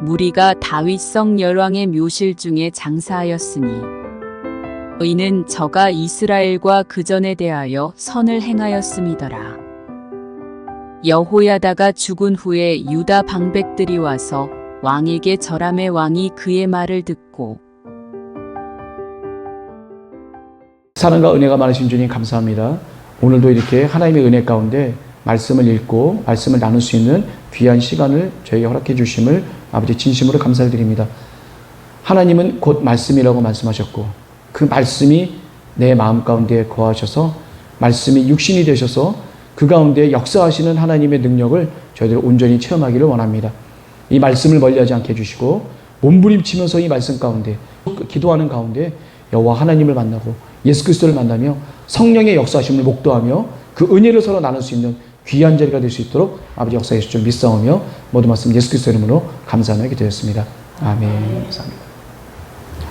무리가 다윗성 열왕의 묘실 중에 장사하였으니 이는 저가 이스라엘과 그전에 대하여 선을 행하였음이더라. 여호야다가 죽은 후에 유다 방백들이 와서 왕에게 절함에 왕이 그의 말을 듣고 사랑과 은혜가 많으신 주님 감사합니다. 오늘도 이렇게 하나님의 은혜 가운데 말씀을 읽고 말씀을 나눌 수 있는 귀한 시간을 저에게 허락해 주심을 아버지 진심으로 감사드립니다. 하나님은 곧 말씀이라고 말씀하셨고 그 말씀이 내 마음 가운데 거하셔서 말씀이 육신이 되셔서 그 가운데 역사하시는 하나님의 능력을 저희들 온전히 체험하기를 원합니다. 이 말씀을 멀리하지 않게 해주시고 몸부림치면서 이 말씀 가운데 기도하는 가운데 여호와 하나님을 만나고 예수 그리스도를 만나며 성령의 역사하심을 목도하며 그 은혜를 서로 나눌 수 있는 귀한 자리가 될 수 있도록 아버지 역사해 주실 줄 믿사오며 모든 말씀 예수 그리스도 이름으로 감사하며 기도했습니다. 아멘. 감사합니다.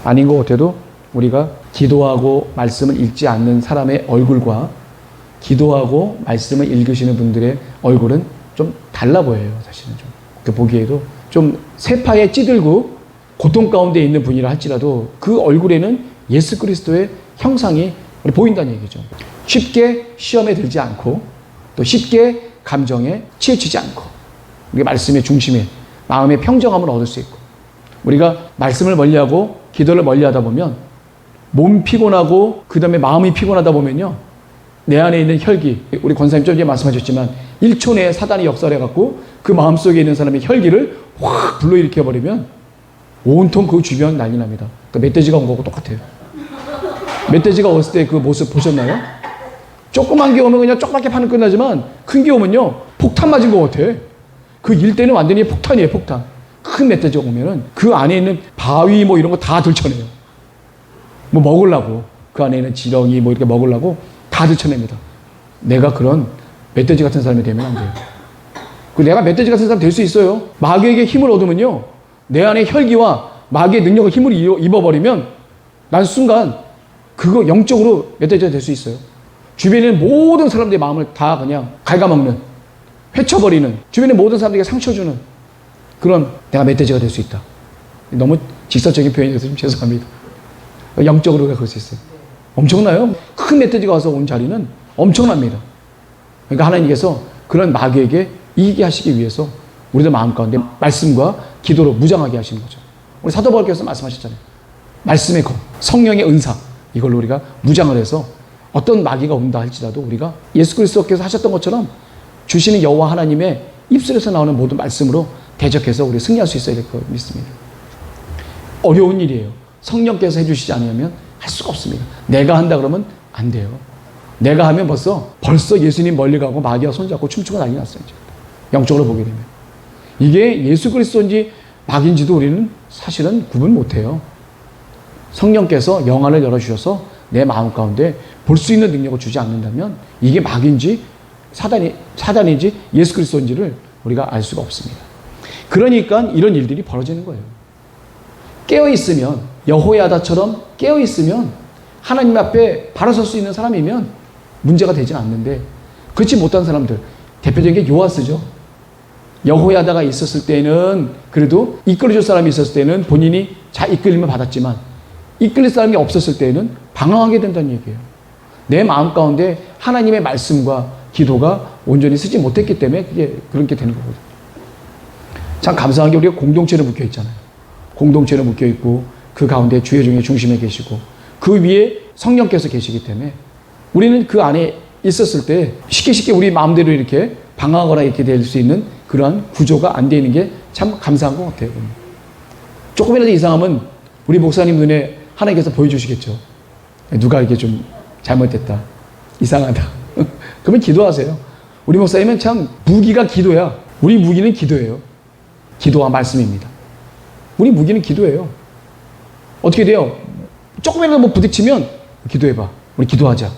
아닌 것 같아도 우리가 기도하고 말씀을 읽지 않는 사람의 얼굴과 기도하고 말씀을 읽으시는 분들의 얼굴은 좀 달라 보여요. 사실은 좀 보기에도 좀 세파에 찌들고 고통 가운데 있는 분이라 할지라도 그 얼굴에는 예수 그리스도의 형상이 보인다는 얘기죠. 쉽게 시험에 들지 않고 또 쉽게 감정에 치우치지 않고 우리 말씀의 중심에 마음의 평정함을 얻을 수 있고 우리가 말씀을 멀리하고 기도를 멀리하다 보면 몸 피곤하고 그 다음에 마음이 피곤하다 보면요 내 안에 있는 혈기 우리 권사님 좀 전에 말씀하셨지만 1초 내에 사단이 역사를 해갖고 그 마음속에 있는 사람의 혈기를 확 불러일으켜버리면 온통 그 주변 난리 납니다. 그러니까 멧돼지가 온 거하고 똑같아요. 멧돼지가 왔을 때 그 모습 보셨나요? 조그만 게 오면 그냥 조그맣게 파는 끝나지만 큰 게 오면요 폭탄 맞은 것 같아. 그 일대는 완전히 폭탄이에요. 폭탄. 큰 멧돼지가 오면은 그 안에 있는 바위 뭐 이런 거 다 들쳐내요. 뭐 먹으려고 그 안에 있는 지렁이 뭐 이렇게 먹으려고 다 들쳐냅니다. 내가 그런 멧돼지 같은 사람이 되면 안 돼요. 내가 멧돼지 같은 사람 될 수 있어요. 마귀에게 힘을 얻으면요 내 안에 혈기와 마귀의 능력을 힘을 입어버리면 난 순간 그거 영적으로 멧돼지가 될 수 있어요. 주변에 있는 모든 사람들의 마음을 다 그냥 갉아먹는 헤쳐버리는 주변의 모든 사람들에게 상처 주는 그런 내가 멧돼지가 될 수 있다. 너무 직설적인 표현이어서 좀 죄송합니다. 영적으로 그럴 수 있어요. 엄청나요. 큰 멧돼지가 와서 온 자리는 엄청납니다. 그러니까 하나님께서 그런 마귀에게 이기게 하시기 위해서 우리들 마음 가운데 말씀과 기도로 무장하게 하시는 거죠. 우리 사도 바울께서 말씀하셨잖아요. 말씀의 검, 성령의 은사 이걸로 우리가 무장을 해서 어떤 마귀가 온다 할지라도 우리가 예수 그리스도께서 하셨던 것처럼 주시는 여호와 하나님의 입술에서 나오는 모든 말씀으로 대적해서 우리 승리할 수 있어야 될 것 믿습니다. 어려운 일이에요. 성령께서 해주시지 않으면 할 수가 없습니다. 내가 한다 그러면 안 돼요. 내가 하면 벌써 예수님 멀리 가고 마귀와 손잡고 춤추고 난리 났어요. 이제. 영적으로 보게 되면. 이게 예수 그리스도인지 마귀인지도 우리는 사실은 구분 못해요. 성령께서 영안을 열어주셔서 내 마음 가운데 볼 수 있는 능력을 주지 않는다면 이게 마귀인지 사단인지 예수 그리스도인지를 우리가 알 수가 없습니다. 그러니까 이런 일들이 벌어지는 거예요. 깨어있으면 여호야다처럼 깨어있으면 하나님 앞에 바로 설 수 있는 사람이면 문제가 되진 않는데 그렇지 못한 사람들 대표적인 게 요아스죠. 여호야다가 있었을 때는 그래도 이끌어줄 사람이 있었을 때는 본인이 잘 이끌림을 받았지만 이끌릴 사람이 없었을 때는 방황하게 된다는 얘기예요. 내 마음 가운데 하나님의 말씀과 기도가 온전히 쓰지 못했기 때문에 그게 그렇게 되는 거거든요. 참 감사한 게 우리가 공동체로 묶여 있잖아요. 공동체로 묶여 있고 그 가운데 주의 종의 중심에 계시고 그 위에 성령께서 계시기 때문에 우리는 그 안에 있었을 때 쉽게 우리 마음대로 이렇게 방황하거나 이렇게 될 수 있는 그러한 구조가 안 되는 게 참 감사한 것 같아요. 조금이라도 이상하면 우리 목사님 눈에 하나님께서 보여주시겠죠. 누가 이렇게 좀 잘못됐다. 이상하다. 그러면 기도하세요. 우리 목사님은 참 무기가 기도야. 우리 무기는 기도예요. 기도와 말씀입니다. 우리 무기는 기도예요. 어떻게 돼요? 조금이라도 뭐 부딪히면 기도해봐. 우리 기도하자.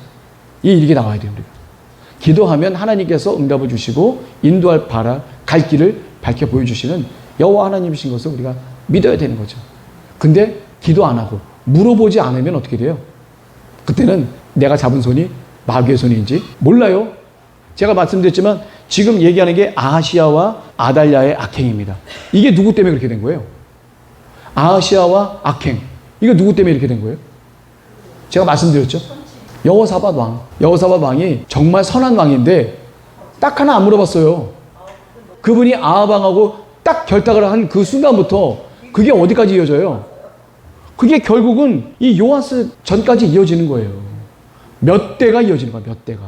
이게 나와야 돼요. 우리가. 기도하면 하나님께서 응답을 주시고 인도할 갈 길을 밝혀 보여주시는 여호와 하나님이신 것을 우리가 믿어야 되는 거죠. 근데 기도 안 하고 물어보지 않으면 어떻게 돼요? 그때는 내가 잡은 손이 마귀의 손인지 몰라요. 제가 말씀드렸지만 지금 얘기하는 게 아하시아와 아달랴의 악행입니다. 이게 누구 때문에 그렇게 된 거예요? 아하시아와 악행. 이거 누구 때문에 이렇게 된 거예요? 제가 말씀드렸죠? 여호사밧 왕. 여호사밧 왕이 정말 선한 왕인데 딱 하나 안 물어봤어요. 그분이 아합 왕하고 딱 결탁을 한 그 순간부터 그게 어디까지 이어져요? 그게 결국은 이 요아스 전까지 이어지는 거예요. 몇 대가 이어지는 거야, 몇 대가.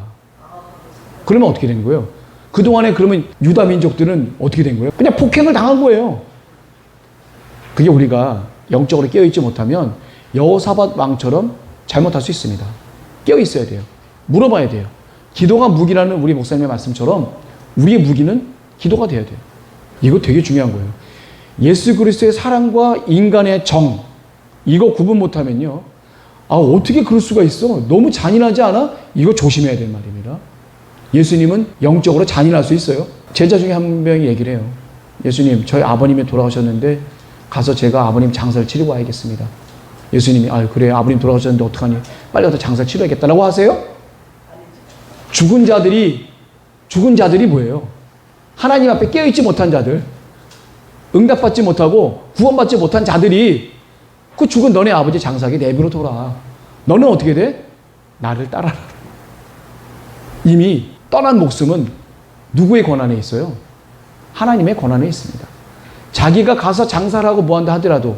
그러면 어떻게 된 거예요? 그동안에 그러면 유다 민족들은 어떻게 된 거예요? 그냥 폭행을 당한 거예요. 그게 우리가 영적으로 깨어있지 못하면 여호사밧 왕처럼 잘못할 수 있습니다. 깨어있어야 돼요. 물어봐야 돼요. 기도가 무기라는 우리 목사님의 말씀처럼 우리의 무기는 기도가 돼야 돼요. 이거 되게 중요한 거예요. 예수 그리스도의 사랑과 인간의 정, 이거 구분 못하면요. 아, 어떻게 그럴 수가 있어? 너무 잔인하지 않아? 이거 조심해야 될 말입니다. 예수님은 영적으로 잔인할 수 있어요. 제자 중에 한 명이 얘기를 해요. 예수님, 저희 아버님이 돌아가셨는데 가서 제가 아버님 장사를 치르고 와야겠습니다. 예수님이, 아, 그래, 아버님 돌아가셨는데 어떡하니? 빨리 가서 장사를 치러야겠다라고 하세요? 죽은 자들이 뭐예요? 하나님 앞에 깨어있지 못한 자들, 응답받지 못하고 구원받지 못한 자들이 그 죽은 너네 아버지 장사하게 내비로 돌아. 너는 어떻게 돼? 나를 따라라. 이미 떠난 목숨은 누구의 권한에 있어요? 하나님의 권한에 있습니다. 자기가 가서 장사를 하고 뭐한다 하더라도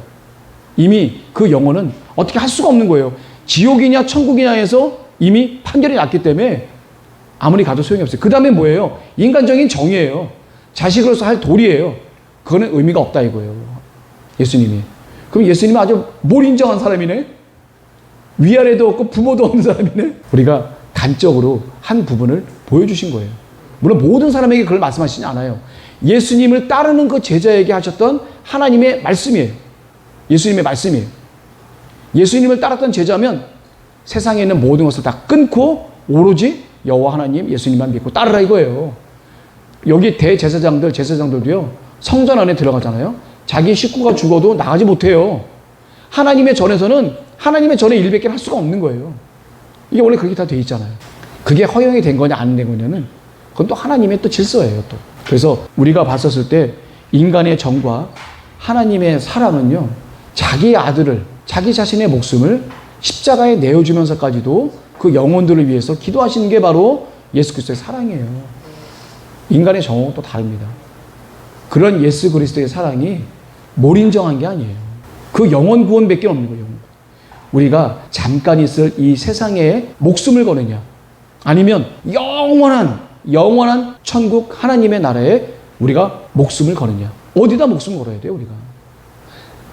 이미 그 영혼은 어떻게 할 수가 없는 거예요. 지옥이냐 천국이냐 해서 이미 판결이 났기 때문에 아무리 가도 소용이 없어요. 그 다음에 뭐예요? 인간적인 정의예요. 자식으로서 할 도리예요. 그거는 의미가 없다 이거예요. 예수님이. 그럼 예수님은 아주 몰인정한 사람이네? 위아래도 없고 부모도 없는 사람이네? 우리가 단적으로 한 부분을 보여주신 거예요. 물론 모든 사람에게 그걸 말씀하시지 않아요. 예수님을 따르는 그 제자에게 하셨던 하나님의 말씀이에요. 예수님의 말씀이에요. 예수님을 따랐던 제자면 세상에 있는 모든 것을 다 끊고 오로지 여호와 하나님 예수님만 믿고 따르라 이거예요. 여기 대제사장들, 제사장들도요. 성전 안에 들어가잖아요. 자기 식구가 죽어도 나가지 못해요. 하나님의 전에서는 하나님의 전에 일밖에 할 수가 없는 거예요. 이게 원래 그렇게 다 돼 있잖아요. 그게 허용이 된 거냐 안 된 거냐는 그건 또 하나님의 또 질서예요. 또. 그래서 우리가 봤었을 때 인간의 정과 하나님의 사랑은요. 자기 아들을 자기 자신의 목숨을 십자가에 내어주면서까지도 그 영혼들을 위해서 기도하시는 게 바로 예수 그리스도의 사랑이에요. 인간의 정은 또 다릅니다. 그런 예수 그리스도의 사랑이 몰인정한 게 아니에요. 그 영혼 구원밖에 없는 거예요. 우리가 잠깐 있을 이 세상에 목숨을 거느냐 아니면 영원한 천국 하나님의 나라에 우리가 목숨을 거느냐. 어디다 목숨을 걸어야 돼요 우리가?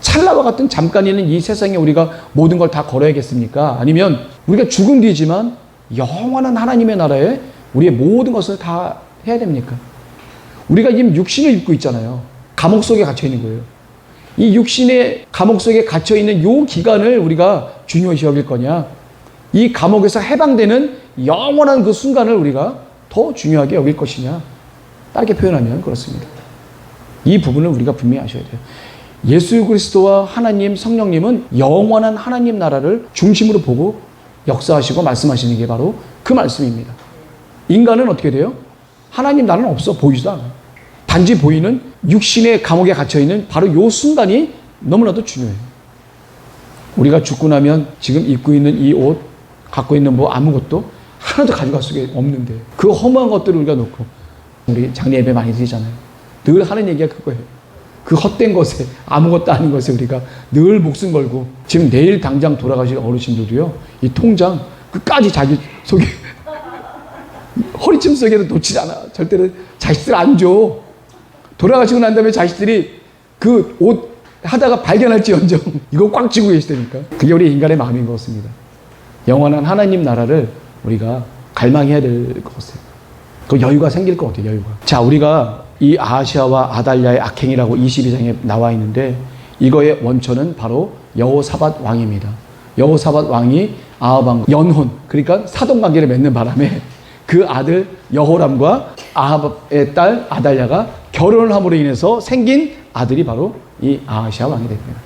찰나와 같은 잠깐 있는 이 세상에 우리가 모든 걸 다 걸어야겠습니까? 아니면 우리가 죽은 뒤지만 영원한 하나님의 나라에 우리의 모든 것을 다 해야 됩니까? 우리가 지금 육신을 입고 있잖아요. 감옥 속에 갇혀 있는 거예요. 이 육신의 감옥 속에 갇혀 있는 이 기간을 우리가 중요시 여길 거냐? 이 감옥에서 해방되는 영원한 그 순간을 우리가 더 중요하게 여길 것이냐? 짧게 표현하면 그렇습니다. 이 부분을 우리가 분명히 아셔야 돼요. 예수 그리스도와 하나님 성령님은 영원한 하나님 나라를 중심으로 보고 역사하시고 말씀하시는 게 바로 그 말씀입니다. 인간은 어떻게 돼요? 하나님 나라는 없어. 보이지도 않아요. 단지 보이는 육신의 감옥에 갇혀있는 바로 이 순간이 너무나도 중요해요. 우리가 죽고 나면 지금 입고 있는 이 옷, 갖고 있는 뭐 아무것도 하나도 가져갈 수가 없는데 그 허무한 것들을 우리가 놓고 우리 장례 예배 많이 드리잖아요. 늘 하는 얘기가 그거예요. 그 헛된 것에 아무것도 아닌 것에 우리가 늘 목숨 걸고 지금 내일 당장 돌아가실 어르신들도요. 이 통장 끝까지 자기 속에 허리춤 속에도 놓치지 않아. 절대로 자식들 안 줘. 돌아가시고 난 다음에 자식들이 그 옷 하다가 발견할지언정 이거 꽉 쥐고 계시다니까. 그게 우리 인간의 마음인 것 같습니다. 영원한 하나님 나라를 우리가 갈망해야 될 것 같아요. 그 여유가 생길 것 같아요. 여유가. 자, 우리가 이 아하시아와 아달랴의 악행이라고 22장에 나와 있는데 이거의 원천은 바로 여호사밧 왕입니다. 여호사밧 왕이 아합 왕 연혼, 그러니까 사돈관계를 맺는 바람에 그 아들 여호람과 아합의 딸 아달랴가 결혼을 함으로 인해서 생긴 아들이 바로 이 아하시아 왕이 됩니다.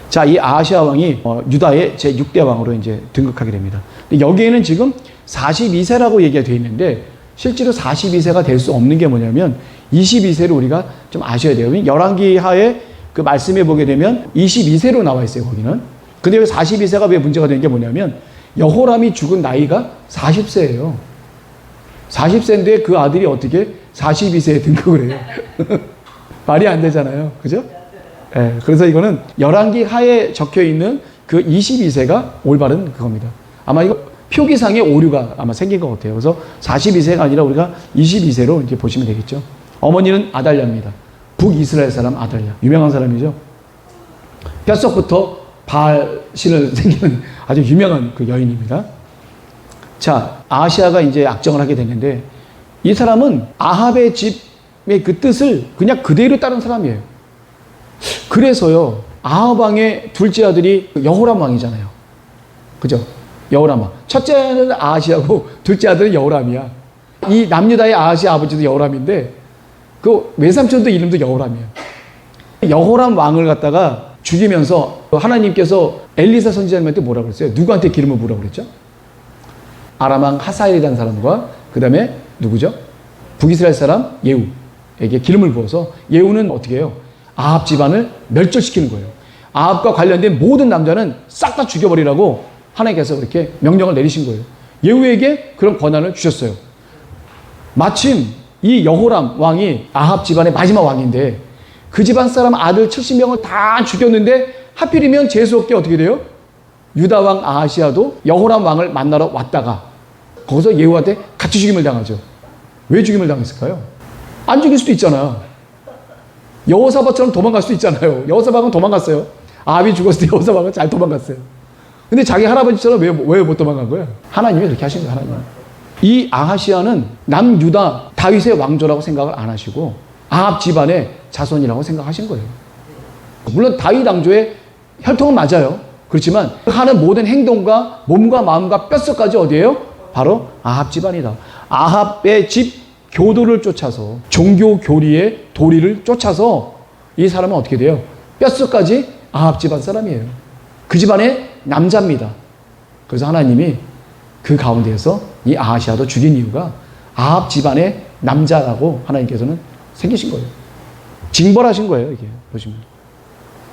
자, 이 아하시아 왕이 유다의 제6대 왕으로 이제 등극하게 됩니다. 여기에는 지금 42세라고 얘기가 되어 있는데 실제로 42세가 될 수 없는 게 뭐냐면 22세를 우리가 좀 아셔야 돼요. 열왕기 하에 그 말씀해 보게 되면 22세로 나와 있어요, 거기는. 근데 42세가 왜 문제가 되는 게 뭐냐면 여호람이 죽은 나이가 40세예요. 40세인데 그 아들이 어떻게 42세에 등극을 해요. 말이 안 되잖아요. 그죠? 예, 그래서 이거는 열왕기 하에 적혀 있는 그 22세가 올바른 그겁니다. 아마 이거 표기상의 오류가 아마 생긴 것 같아요. 그래서 42세가 아니라 우리가 22세로 이렇게 보시면 되겠죠. 어머니는 아달랴입니다. 북이스라엘 사람 아달랴. 유명한 사람이죠. 뼛속부터 바알신을 생기는 아주 유명한 그 여인입니다. 자, 아하시아가 이제 악정을 하게 되는데 이 사람은 아합의 집의 그 뜻을 그냥 그대로 따른 사람이에요. 그래서요, 아합 왕의 둘째 아들이 여호람 왕이잖아요. 그죠? 여호람 왕. 첫째는 아하시아고 둘째 아들은 여호람이야. 이 남유다의 아하시아 아버지도 여호람인데 그 외삼촌도 이름도 여호람이에요. 여호람 왕을 갖다가 죽이면서 하나님께서 엘리사 선지자님한테 뭐라 그랬어요? 누구한테 기름을 부으라고 그랬죠? 아람 왕 하사엘이라는 사람과 그 다음에 누구죠? 북이스라엘 사람 예후에게 기름을 부어서 예후는 어떻게 해요? 아합 집안을 멸절시키는 거예요. 아합과 관련된 모든 남자는 싹 다 죽여버리라고 하나님께서 그렇게 명령을 내리신 거예요. 예후에게 그런 권한을 주셨어요. 마침 이 여호람 왕이 아합 집안의 마지막 왕인데 그 집안 사람 아들 70명을 다 죽였는데 하필이면 재수없게 어떻게 돼요? 유다 왕 아하시아도 여호람 왕을 만나러 왔다가 거기서 예후한테 같이 죽임을 당하죠. 왜 죽임을 당했을까요? 안 죽일 수도 있잖아. 여호사밧처럼 도망갈 수도 있잖아요. 여호사밧은 도망갔어요. 아합이 죽었을 때 여호사밧은 잘 도망갔어요. 근데 자기 할아버지처럼 왜 못 도망간 거예요? 하나님이 그렇게 하신 거예요. 하나님. 이 아하시아는 남유다 다윗의 왕조라고 생각을 안 하시고 아합 집안의 자손이라고 생각하신 거예요. 물론 다윗 왕조의 혈통은 맞아요. 그렇지만 하는 모든 행동과 몸과 마음과 뼛속까지 어디예요? 바로 아합 집안이다. 아합의 집 교도를 쫓아서 종교 교리의 도리를 쫓아서 이 사람은 어떻게 돼요? 뼛속까지 아합 집안 사람이에요. 그 집안의 남자입니다. 그래서 하나님이 그 가운데에서 이 아하시아도 죽인 이유가 아합 집안의 남자라고 하나님께서는 생기신 거예요. 징벌하신 거예요, 이게 보시면.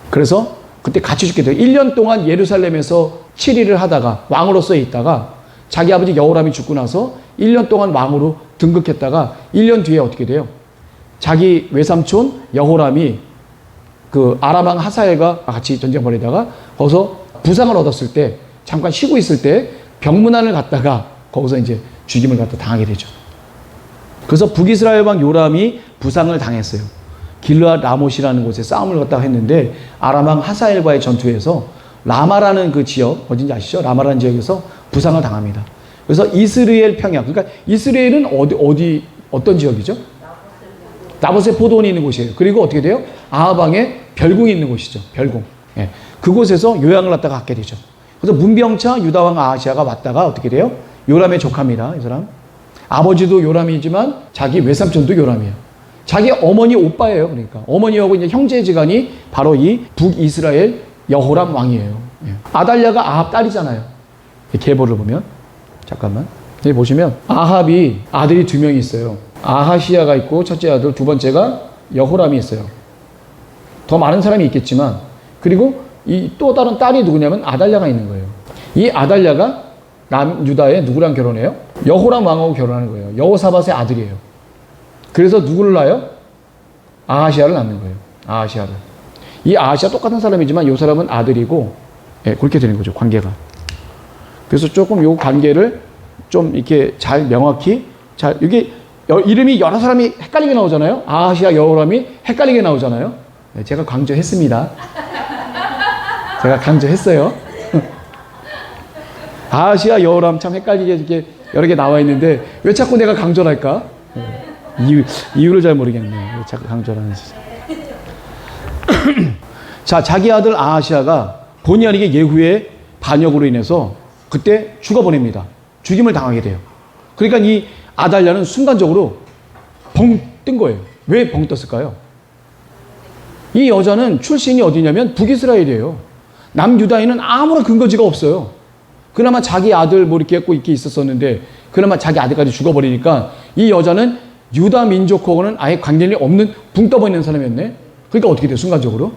그래서 그때 같이 죽게 돼요. 1년 동안 예루살렘에서 7일을 하다가 왕으로서 있다가 자기 아버지 여호람이 죽고 나서 1년 동안 왕으로 등극했다가 1년 뒤에 어떻게 돼요? 자기 외삼촌 여호람이 그 아람 왕 하사엘과 같이 전쟁 벌이다가 거기서 부상을 얻었을 때 잠깐 쉬고 있을 때 병문안을 갔다가 거기서 이제 죽임을 갖다 당하게 되죠. 그래서 북이스라엘 왕 요람이 부상을 당했어요. 길르앗 라못이라는 곳에 싸움을 갖다가 했는데 아람 왕 하사엘과의 전투에서 라마라는 그 지역 어딘지 아시죠? 라마라는 지역에서 부상을 당합니다. 그래서 이스라엘 평야, 그러니까 이스라엘은 어떤 지역이죠? 나봇의 포도원이 있는 곳이에요. 그리고 어떻게 돼요? 아합 왕의 별궁이 있는 곳이죠. 별궁. 예. 그곳에서 요양을 갖다가 갖게 되죠. 그래서 문병차 유다 왕 아하시아가 왔다가 어떻게 돼요? 요람의 조카입니다. 이 사람. 아버지도 요람이지만 자기 외삼촌도 요람이에요. 자기 어머니 오빠예요. 그러니까 어머니하고 이제 형제지간이 바로 이 북이스라엘 여호람 왕이에요. 예. 아달랴가 아합 딸이잖아요. 계보를 보면 잠깐만 여기 보시면 아합이 아들이 2명이 있어요. 아하시아가 있고 첫째 아들, 두 번째가 여호람이 있어요. 더 많은 사람이 있겠지만 그리고 이 또 다른 딸이 누구냐면 아달랴가 있는 거예요. 이 아달랴가 남유다의 누구랑 결혼해요? 여호람 왕하고 결혼하는 거예요. 여호사밧의 아들이에요. 그래서 누구를 낳아요? 아하시아를 낳는 거예요. 아하시아를. 이 아하시아 똑같은 사람이지만 이 사람은 아들이고 예, 그렇게 되는 거죠. 관계가. 그래서 조금 요 관계를 좀 이렇게 잘 명확히 잘 이게 이름이 여러 사람이 헷갈리게 나오잖아요. 아하시아 여호람이 헷갈리게 나오잖아요. 네, 제가 강조했습니다. 제가 강조했어요. 아하시아 여호람 참 헷갈리게 이렇게 여러 개 나와 있는데 왜 자꾸 내가 강조를 할까? 네, 이유를 잘 모르겠네요. 왜 자꾸 강조를 하는지. 자, 자기 아들 아하시아가 본의 아니게 예후의 반역으로 인해서 그때 죽어보냅니다. 죽임을 당하게 돼요. 그러니까 이 아달랴는 순간적으로 벙 뜬 거예요. 왜 벙 떴을까요? 이 여자는 출신이 어디냐면 북이스라엘이에요. 남유다에는 아무런 근거지가 없어요. 그나마 자기 아들 뭐 이렇게 했고 이렇게 있었었는데 그나마 자기 아들까지 죽어버리니까 이 여자는 유다 민족하고는 아예 관련이 없는 붕 떠 있는 사람이었네. 그러니까 어떻게 돼요? 순간적으로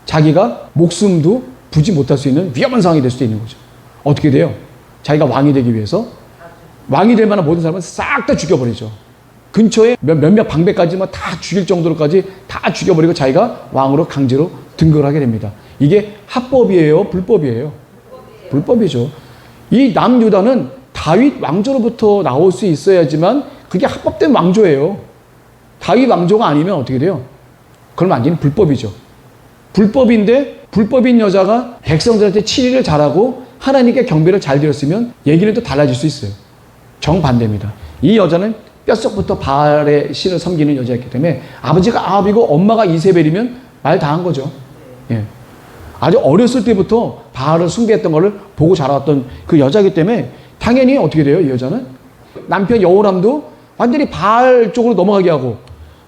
자기가 목숨도 부지 못할 수 있는 위험한 상황이 될 수도 있는 거죠. 어떻게 돼요? 자기가 왕이 되기 위해서 왕이 될 만한 모든 사람은 싹 다 죽여버리죠. 근처에 몇몇 방백까지만 다 죽일 정도로까지 다 죽여버리고 자기가 왕으로 강제로 등극을 하게 됩니다. 이게 합법이에요? 불법이에요? 불법이죠. 이 남유다는 다윗 왕조로부터 나올 수 있어야지만 그게 합법된 왕조예요. 다윗 왕조가 아니면 어떻게 돼요? 그럼 완전히 불법이죠. 불법인데 불법인 여자가 백성들한테 치리를 잘하고 하나님께 경배를 잘 드렸으면 얘기는 또 달라질 수 있어요. 정반대입니다. 이 여자는 뼛속부터 바알의 신을 섬기는 여자였기 때문에 아버지가 아합이고 엄마가 이세벨이면 말 다 한 거죠. 예. 아주 어렸을 때부터 바알을 숭배했던 것을 보고 자라왔던 그 여자이기 때문에 당연히 어떻게 돼요? 이 여자는 남편 여호람도 완전히 바알 쪽으로 넘어가게 하고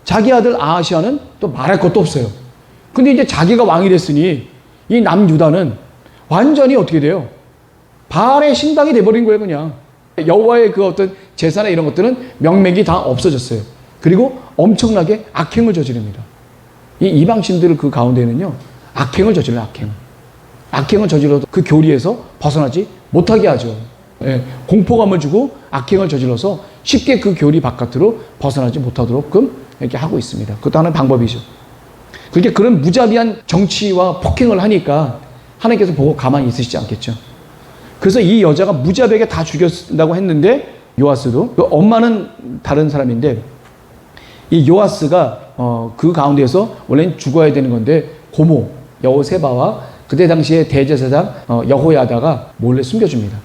자기 아들 아하시아는 또 말할 것도 없어요. 근데 이제 자기가 왕이 됐으니 이 남유다는 완전히 어떻게 돼요? 바알의 신당이 돼버린 거예요. 그냥 여호와의 그 어떤 제사나 이런 것들은 명맥이 다 없어졌어요. 그리고 엄청나게 악행을 저지릅니다. 이 이방신들 그 가운데는요, 악행을 저질러요. 악행을 저질러도 그 교리에서 벗어나지 못하게 하죠. 예, 공포감을 주고 악행을 저질러서 쉽게 그 교리 바깥으로 벗어나지 못하도록끔 이렇게 하고 있습니다. 그것도 하나의 방법이죠. 그렇게 그런 무자비한 정치와 폭행을 하니까 하나님께서 보고 가만히 있으시지 않겠죠. 그래서 이 여자가 무자비하게 다 죽였다고 했는데 요아스도 그 엄마는 다른 사람인데 이 요아스가 그 가운데에서 원래는 죽어야 되는 건데 고모 여호세바와 그때 당시에 대제사장 여호야다가 몰래 숨겨줍니다.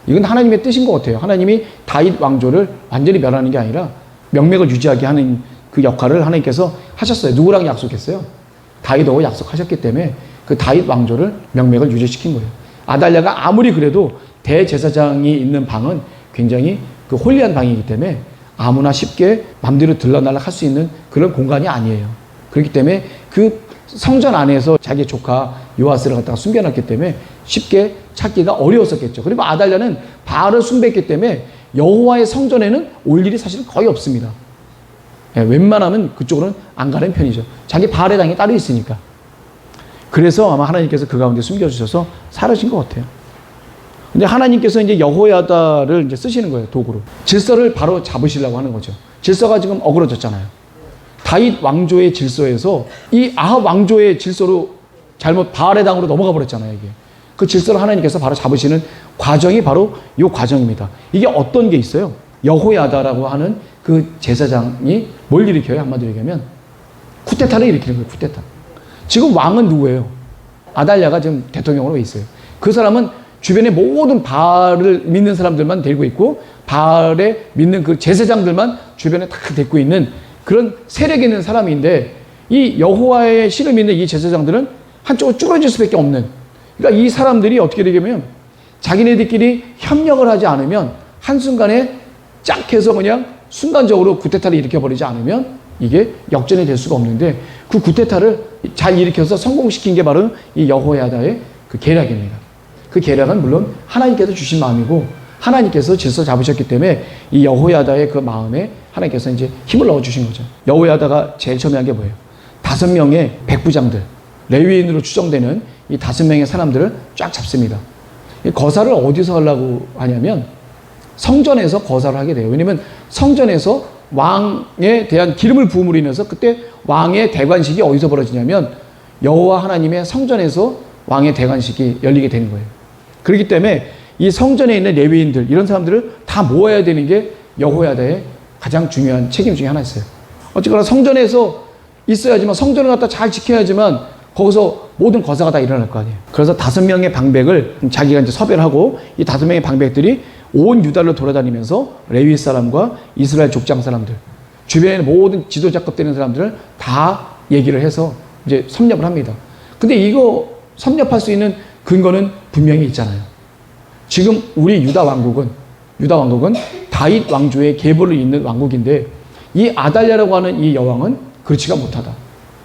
이건 하나님의 뜻인 것 같아요. 하나님이 다윗 왕조를 완전히 멸하는 게 아니라 명맥을 유지하게 하는 그 역할을 하나님께서 하셨어요. 누구랑 약속했어요? 다윗하고 약속하셨기 때문에 그 다윗 왕조를 명맥을 유지시킨 거예요. 아달랴가 아무리 그래도 대제사장이 있는 방은 굉장히 그 홀리한 방이기 때문에 아무나 쉽게 맘대로 들락날락 할 수 있는 그런 공간이 아니에요. 그렇기 때문에 그 성전 안에서 자기 조카 요아스를 갖다가 숨겨놨기 때문에 쉽게 찾기가 어려웠었겠죠. 그리고 아달랴는 바알을 숭배했기 때문에 여호와의 성전에는 올 일이 사실 거의 없습니다. 예, 웬만하면 그쪽으로는 안 가는 편이죠. 자기 바알의 당에 따로 있으니까. 그래서 아마 하나님께서 그 가운데 숨겨주셔서 사라진 것 같아요. 근데 하나님께서 이제 여호야다를 이제 쓰시는 거예요, 도구로. 질서를 바로 잡으시려고 하는 거죠. 질서가 지금 어그러졌잖아요. 다윗 왕조의 질서에서 이 아합 왕조의 질서로 잘못 바알의 당으로 넘어가 버렸잖아요, 이게. 그 질서를 하나님께서 바로 잡으시는 과정이 바로 이 과정입니다. 이게 어떤 게 있어요? 여호야다라고 하는 그 제사장이 뭘 일으켜요? 한마디로 얘기하면 쿠데타를 일으키는 거예요, 쿠데타. 지금 왕은 누구예요? 아달랴가 지금 대통령으로 있어요. 그 사람은 주변에 모든 바알을 믿는 사람들만 데리고 있고 바알에 믿는 그 제사장들만 주변에 다 데리고 있는 그런 세력이 있는 사람인데 이 여호와의 신을 믿는 이 제사장들은 한쪽으로 쭈그러질 수밖에 없는, 그러니까 이 사람들이 어떻게 되냐면 자기네들끼리 협력을 하지 않으면 한순간에 쫙 해서 그냥 순간적으로 쿠데타를 일으켜버리지 않으면 이게 역전이 될 수가 없는데 그 쿠데타를 잘 일으켜서 성공시킨 게 바로 이 여호야다의 그 계략입니다. 그 계략은 물론 하나님께서 주신 마음이고 하나님께서 질서 잡으셨기 때문에 이 여호야다의 그 마음에 하나님께서 이제 힘을 넣어주신 거죠. 여호야다가 제일 처음에 한 게 뭐예요? 5명의 백부장들, 레위인으로 추정되는 이 5명의 사람들을 쫙 잡습니다. 이 거사를 어디서 하려고 하냐면 성전에서 거사를 하게 돼요. 왜냐면 성전에서 왕에 대한 기름을 부음으로 인해서 그때 왕의 대관식이 어디서 벌어지냐면 여호와 하나님의 성전에서 왕의 대관식이 열리게 되는 거예요. 그렇기 때문에 이 성전에 있는 레위인들 이런 사람들을 다 모아야 되는 게 여호야다의 가장 중요한 책임 중에 하나였어요. 어쨌거나 성전에서 있어야지만 성전을 갖다 잘 지켜야지만 거기서 모든 거사가 다 일어날 거 아니에요. 그래서 5명의 방백을 자기가 이제 섭외를 하고 이 5명의 방백들이 온 유다를 돌아다니면서 레위 사람과 이스라엘 족장 사람들, 주변에 모든 지도자급 되는 사람들을 다 얘기를 해서 이제 섭렵을 합니다. 근데 이거 섭렵할 수 있는 근거는 분명히 있잖아요. 지금 우리 유다 왕국은 다윗 왕조의 계보를 잇는 왕국인데 이 아달랴라고 하는 이 여왕은 그렇지가 못하다.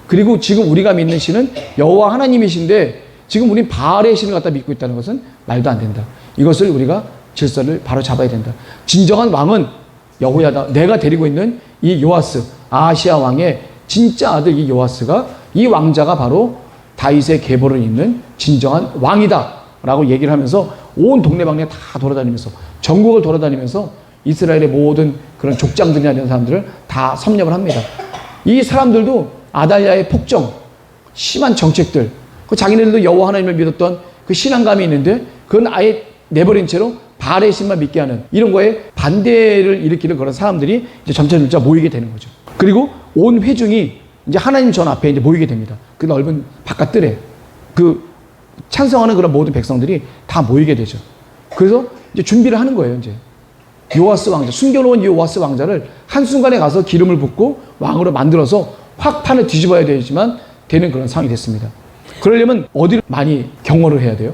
그리고 지금 우리가 믿는 신은 여호와 하나님이신데 지금 우린 바알의 신을 갖다 믿고 있다는 것은 말도 안 된다. 이것을 우리가 질서를 바로 잡아야 된다. 진정한 왕은 여호야다, 내가 데리고 있는 이 요아스, 아시아 왕의 진짜 아들 이 요아스가, 이 왕자가 바로 다윗의 계보를 잇는 진정한 왕이다 라고 얘기를 하면서 온 동네방네 다 돌아다니면서, 전국을 돌아다니면서 이스라엘의 모든 그런 족장들이나 이런 사람들을 다 섭렵을 합니다. 이 사람들도 아달랴의 폭정, 심한 정책들, 그 자기네들도 여호와 하나님을 믿었던 그 신앙감이 있는데 그건 아예 내버린 채로 바알의 신만 믿게 하는 이런 거에 반대를 일으키는 그런 사람들이 이제 점차 모이게 되는 거죠. 그리고 온 회중이 이제 하나님 전 앞에 이제 모이게 됩니다. 그 넓은 바깥들에 그 찬성하는 그런 모든 백성들이 다 모이게 되죠. 그래서 이제 준비를 하는 거예요. 이제 요아스 왕자, 숨겨놓은 요아스 왕자를 한순간에 가서 기름을 붓고 왕으로 만들어서 확 판을 뒤집어야 되지만 되는 그런 상황이 됐습니다. 그러려면 어디를 많이 경호를 해야 돼요?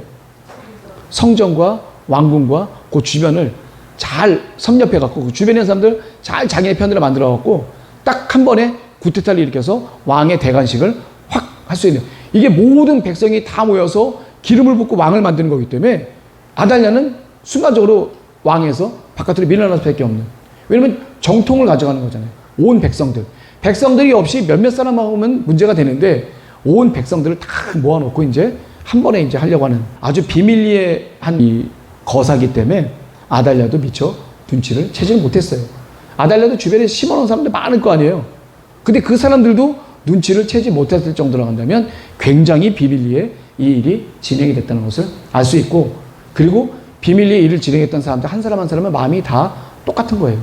성전과 왕궁과 그 주변을 잘 섭렵해갖고 그 주변에 있는 사람들 잘 자기네 편으로 만들어갖고 딱 한 번에 구테타를 일으켜서 왕의 대관식을 확 할 수 있는, 이게 모든 백성이 다 모여서 기름을 붓고 왕을 만드는 거기 때문에 아달랴는 순간적으로 왕에서 바깥으로 밀려날 수밖에 없는, 왜냐면 정통을 가져가는 거잖아요. 온 백성들이 없이 몇몇 사람만 오면 문제가 되는데 온 백성들을 다 모아놓고 이제 한 번에 이제 하려고 하는 아주 비밀리에 한 이 거사기 때문에 아달랴도 미처 눈치를 채지를 못했어요. 아달랴도 주변에 심어놓은 사람들 많을 거 아니에요. 근데 그 사람들도 눈치를 채지 못했을 정도로 한다면 굉장히 비밀리에 이 일이 진행이 됐다는 것을 알 수 있고, 그리고 비밀리에 일을 진행했던 사람들 한 사람 한 사람의 마음이 다 똑같은 거예요.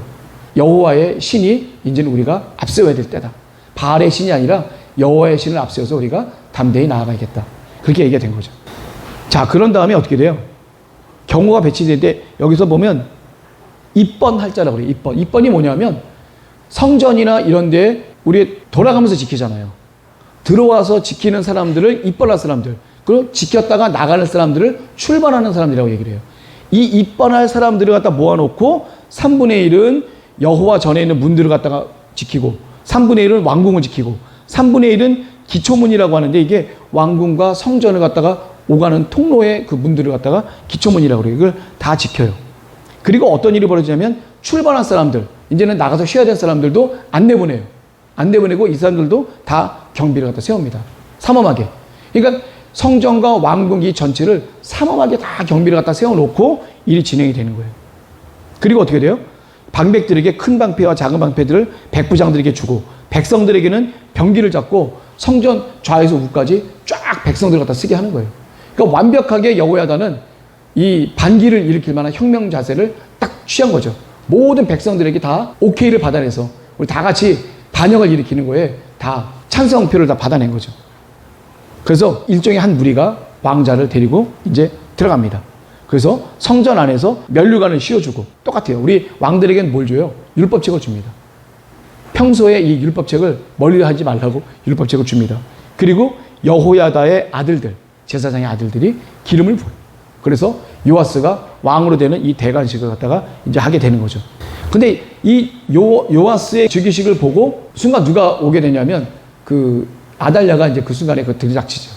여호와의 신이 이제는 우리가 앞세워야 될 때다. 바알의 신이 아니라 여호와의 신을 앞세워서 우리가 담대히 나아가야겠다. 그렇게 얘기가 된 거죠. 자, 그런 다음에 어떻게 돼요? 경호가 배치될 때 여기서 보면 입번 할자라고 그래요. 입번이 뭐냐면 성전이나 이런 데 우리 돌아가면서 지키잖아요. 들어와서 지키는 사람들을 입번할 사람들, 그리고 지켰다가 나가는 사람들을 출발하는 사람들이라고 얘기를 해요. 이 입번할 사람들을 갖다 모아놓고 3분의 1은 여호와 전에 있는 문들을 갖다가 지키고 3분의 1은 왕궁을 지키고 3분의 1은 기초문이라고 하는데 이게 왕궁과 성전을 갖다가 오가는 통로의 그 문들을 갖다가 기초문이라고 그래요. 이걸 다 지켜요. 그리고 어떤 일이 벌어지냐면 출발한 사람들, 이제는 나가서 쉬어야 될 사람들도 안 내보내요. 안 내보내고 이 사람들도 다 경비를 갖다 세웁니다. 삼엄하게. 그러니까 성전과 왕궁 이 전체를 삼엄하게 다 경비를 갖다 세워놓고 일이 진행이 되는 거예요. 그리고 어떻게 돼요? 방백들에게 큰 방패와 작은 방패들을 백부장들에게 주고 백성들에게는 병기를 잡고 성전 좌에서 우까지 쫙 백성들을 갖다 쓰게 하는 거예요. 그러니까 완벽하게 여호야다는 이 반기를 일으킬 만한 혁명 자세를 딱 취한 거죠. 모든 백성들에게 다 오케이를 받아내서 우리 다 같이 반역을 일으키는 거에 다 찬성표를 다 받아낸 거죠. 그래서 일종의 한 무리가 왕자를 데리고 이제 들어갑니다. 그래서 성전 안에서 면류관을 씌워주고, 똑같아요. 우리 왕들에게는 뭘 줘요? 율법책을 줍니다. 평소에 이 율법책을 멀리 하지 말라고 율법책을 줍니다. 그리고 여호야다의 아들들, 제사장의 아들들이 기름을 부어요. 그래서 요아스가 왕으로 되는 이 대관식을 갖다가 이제 하게 되는 거죠. 근데 이 요아스의 즉위식을 보고 순간 누가 오게 되냐면 그 아달랴가 이제 그 순간에 그 들이닥치죠.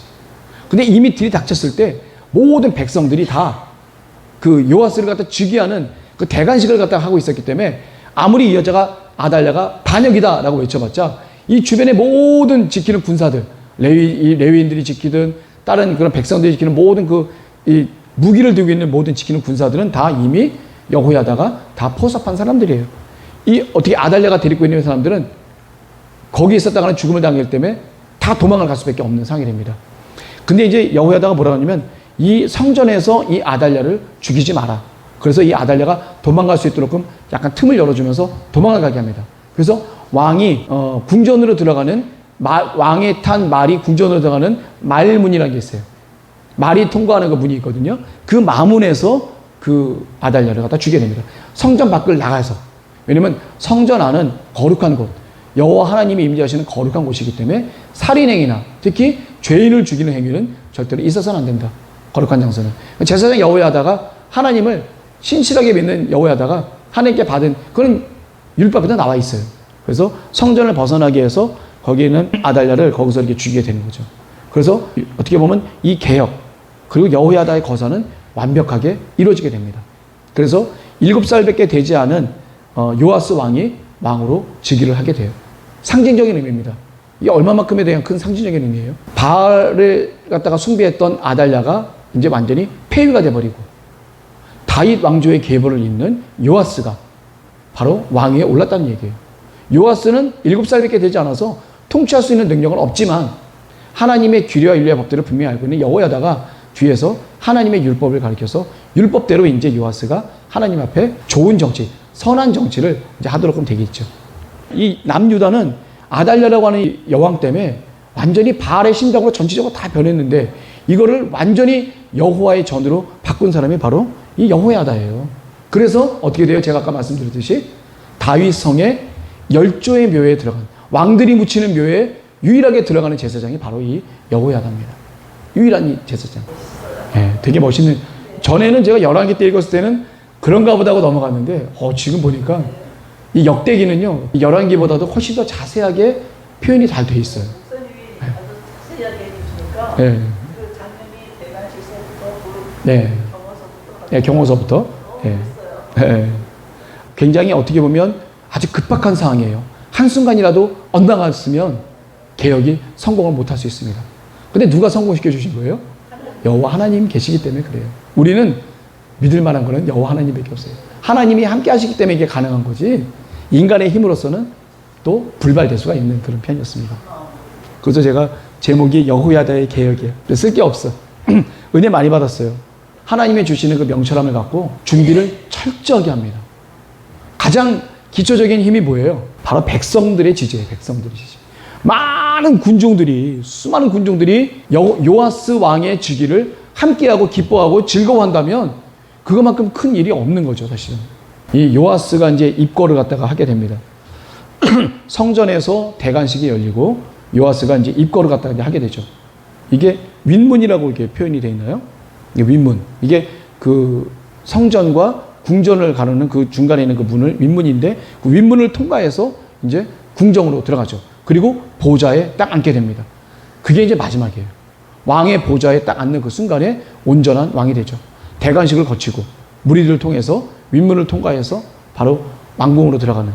근데 이미 들이닥쳤을 때 모든 백성들이 다 그 요아스를 갖다 즉위하는 그 대관식을 갖다 하고 있었기 때문에 아무리 이 여자가 아달랴가 반역이다라고 외쳐봤자 이 주변의 모든 지키는 군사들, 레위인들이 지키든 다른 그런 백성들이 지키는 모든 이 무기를 들고 있는 모든 지키는 군사들은 다 이미 여호야다가 다 포섭한 사람들이에요. 이 어떻게 아달랴가 데리고 있는 사람들은 거기에 있었다가는 죽음을 당하기 때문에 다 도망을 갈 수밖에 없는 상황이 됩니다. 근데 이제 여호야다가 뭐라고 하냐면 이 성전에서 이 아달랴를 죽이지 마라. 그래서 이 아달랴가 도망갈 수 있도록 약간 틈을 열어주면서 도망을 가게 합니다. 그래서 왕이 궁전으로 들어가는 왕이 탄 말이 궁전으로 들어가는 말문이라는 게 있어요. 말이 통과하는 그 문이 있거든요. 그 마문에서 그 아달랴를 갖다 죽게 됩니다. 성전 밖을 나가서. 왜냐면 성전 안은 거룩한 곳, 여호와 하나님이 임재하시는 거룩한 곳이기 때문에 살인행위나 특히 죄인을 죽이는 행위는 절대로 있어서는 안 된다. 거룩한 장소는. 제사장 여호야다가 하나님을 신실하게 믿는 여호야다가 하나님께 받은 그런 율법에도 나와 있어요. 그래서 성전을 벗어나게 해서 거기에는 아달랴를 거기서 이렇게 죽이게 되는 거죠. 그래서 어떻게 보면 이 개혁 그리고 여호야다의 거사는 완벽하게 이루어지게 됩니다. 그래서 7살밖에 되지 않은 요아스 왕이 왕으로 즉위를 하게 돼요. 상징적인 의미입니다. 이게 얼마만큼에 대한 큰 상징적인 의미예요. 바알을 갖다가 숭배했던 아달랴가 이제 완전히 폐위가 돼버리고 다윗 왕조의 계보를 잇는 요아스가 바로 왕위에 올랐다는 얘기예요. 요아스는 7살밖에 되지 않아서 통치할 수 있는 능력은 없지만 하나님의 규례와 윤리와 법들을 분명히 알고 있는 여호야다가 뒤에서 하나님의 율법을 가르쳐서 율법대로 이제 요아스가 하나님 앞에 좋은 정치, 선한 정치를 이제 하도록 되겠죠. 이 남유다는 아달랴라고 하는 이 여왕 때문에 완전히 바알의 신당으로 전체적으로 다 변했는데 이거를 완전히 여호와의 전으로 바꾼 사람이 바로 이 여호야다예요. 그래서 어떻게 돼요? 제가 아까 말씀드렸듯이 다윗 성의 10조의 묘에 들어간 왕들이 묻히는 묘에 유일하게 들어가는 제사장이 바로 이 여호야다입니다. 유일한 이 제사장. 네, 되게 멋있는. 전에는 제가 열왕기 때 읽었을 때는 그런가 보다 하고 넘어갔는데 지금 보니까 이 역대기는요, 이 열왕기보다도 훨씬 더 자세하게 표현이 잘 돼 있어요. 자세하게 해주시니까 네. 그 장면이 대관실서부터 네. 네, 경호서부터. 네. 네. 굉장히 어떻게 보면 아주 급박한 상황이에요. 한순간이라도 엇나갔으면 개혁이 성공을 못할 수 있습니다. 근데 누가 성공시켜 주신 거예요? 여호와 하나님 계시기 때문에 그래요. 우리는 믿을 만한 거는 여호와 하나님밖에 없어요. 하나님이 함께 하시기 때문에 이게 가능한 거지 인간의 힘으로서는 또 불발될 수가 있는 그런 편이었습니다. 그래서 제가 제목이 여호야다의 개혁이에요. 쓸 게 없어. 은혜 많이 받았어요. 하나님이 주시는 그 명철함을 갖고 준비를 철저하게 합니다. 가장 기초적인 힘이 뭐예요? 바로 백성들의 지지예요. 백성들의 지지. 많은 군중들이, 수많은 군중들이 요아스 왕의 즉위를 함께하고 기뻐하고 즐거워한다면 그것만큼 큰 일이 없는 거죠, 사실은. 이 요아스가 이제 입거를 갖다가 하게 됩니다. 성전에서 대관식이 열리고 요아스가 이제 입거를 갖다가 이제 하게 되죠. 이게 윗문이라고 이렇게 표현이 되어 있나요? 이게 윗문. 이게 그 성전과 궁전을 가르는 그 중간에 있는 그 문을 윗문인데 그 윗문을 통과해서 이제 궁정으로 들어가죠. 그리고 보좌에 딱 앉게 됩니다. 그게 이제 마지막이에요. 왕의 보좌에 딱 앉는 그 순간에 온전한 왕이 되죠. 대관식을 거치고 무리들을 통해서 윗문을 통과해서 바로 왕궁으로 들어가는.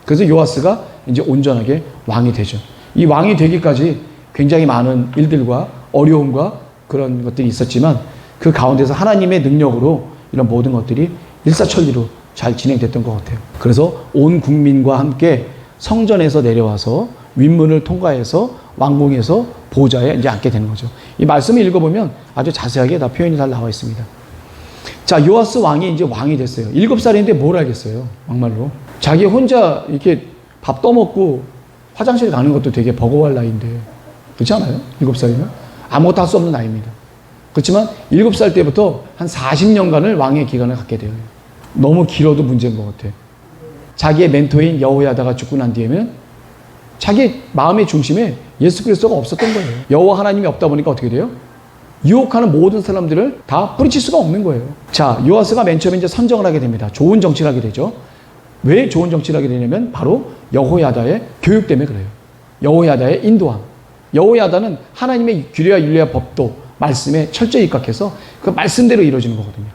그래서 요아스가 이제 온전하게 왕이 되죠. 이 왕이 되기까지 굉장히 많은 일들과 어려움과 그런 것들이 있었지만 그 가운데서 하나님의 능력으로 이런 모든 것들이 일사천리로 잘 진행됐던 것 같아요. 그래서 온 국민과 함께 성전에서 내려와서 윗문을 통과해서 왕궁에서 보좌에 이제 앉게 되는 거죠. 이 말씀을 읽어보면 아주 자세하게 다 표현이 잘 나와 있습니다. 자, 요아스 왕이 이제 왕이 됐어요. 7살인데 뭘 알겠어요, 막말로. 자기 혼자 이렇게 밥 떠먹고 화장실 가는 것도 되게 버거워할 나이인데, 그렇지 않아요? 7살이면? 아무것도 할 수 없는 나이입니다. 그렇지만 7살 때부터 한 40년간을 왕의 기간을 갖게 돼요. 너무 길어도 문제인 것 같아. 자기의 멘토인 여호야다가 죽고 난 뒤에는 자기 마음의 중심에 예수 그리스도가 없었던 거예요. 여호와 하나님이 없다 보니까 어떻게 돼요? 유혹하는 모든 사람들을 다 뿌리칠 수가 없는 거예요. 자, 요아스가 맨 처음에 이제 선정을 하게 됩니다. 좋은 정치를 하게 되죠. 왜 좋은 정치를 하게 되냐면 바로 여호야다의 교육 때문에 그래요. 여호야다의 인도함. 여호야다는 하나님의 규례와 윤리와 법도 말씀에 철저히 입각해서 그 말씀대로 이루어지는 거거든요.